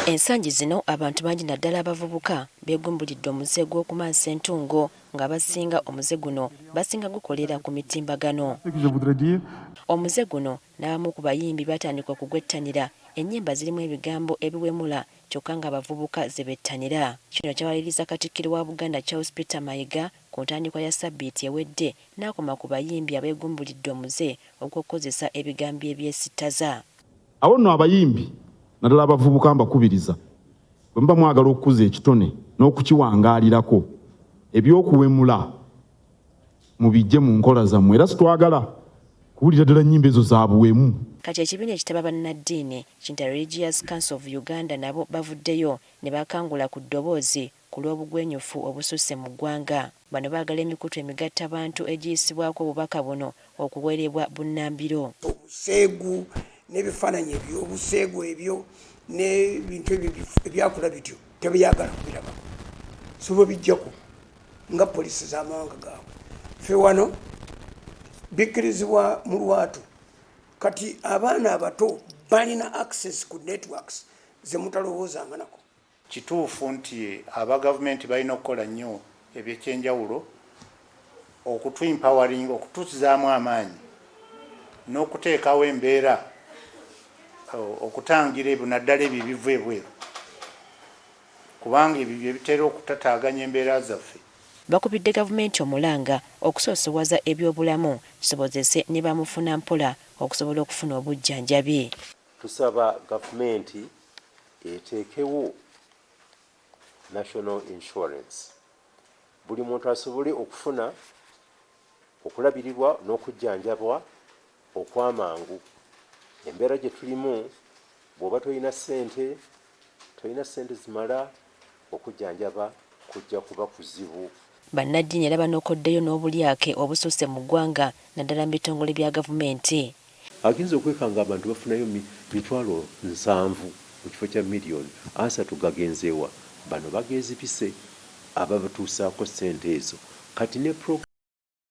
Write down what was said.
Ensangi zino abantu bangi naddala abavubuka beegumbulidde omuze gw'okumansa entungo nga basinga omuze guno basinga gukolera ku mitimbagano. Omuze guno n'abamu ku bayimbi batandika okugwettanira ennyimba zirimu ebigambo ebiwemula kyokka nga abavubuka ze bettanira. Kino kyawaliriza Katikkiro wa Buganda Charles Peter Mayiga ku ntandikwa ya Ssabbiiti ewedde n'akoma ku bayimbi abeegumbulidde omuze ogw'okukozesa ebigambo ebyesittaza. Awo nno abayimbi naddala abavubuka mbakubiriza bwe muba mwagala okukuza ekitone n'okukiwangaalirako ebyokuwemula mubijje mu nkola zammwe era sitwagala kuwulira ddala nnyimba ezo za buwemu. Kati ekibiina ekitaba bannaddiini Interreligious Council of Uganda nabo bavuddeyo ne bakangula ku ddoboozi ku lw'obugwenyufu obususse mu ggwanga. Bano baagala emikutu emigattabantu egiyisibwako obubaka buno okuwerebwa bunnambiro. Obuseegu n'ebifaananyi ebyobuseegu ebyo n'ebintu ebyakula bityo tebyagala kubiraba so bijjako nga poliisi z'amawanga gaabwe. Ffe wano bikkirizibwa mu lwatu kati abaana abato balina access ku networks ze mutalowoozanga nako. Kituufu nti aba gavumenti balina okukola nnyo ebyekyenjawulo okutu empowering okutuzaamu amaanyi n'okuteekawo embeera okutangira ebyo naddala ebyo ebiva ebweru kubanga ebyo bitera okutataaganya embeera zaffe. Bakubidde gavumenti omulanga okusoosowaza ebyobulamu kisobozese ne bamufuna mpola okusobola okufuna obujjanjabi. Tusaba gavumenti eteekewo national insurance buli muntu asobole okufuna okulabirirwa n'okujjanjabwa okwamangu. Embeera gye tulimu bw'oba tolina ssente zimala okujjanjaba kujja kuba kuzibu. Bannaddiini era banookoddeyo n'obulyake obususse mu ggwanga naddala mu bitongole bya gavumenti. Agenza okwekanga abantu bafunayo mitwalo 7 mu kifo kya miliyoni 3 gagenzeewa. Bano bageezipise ababatuusaako ssente ezo kati ne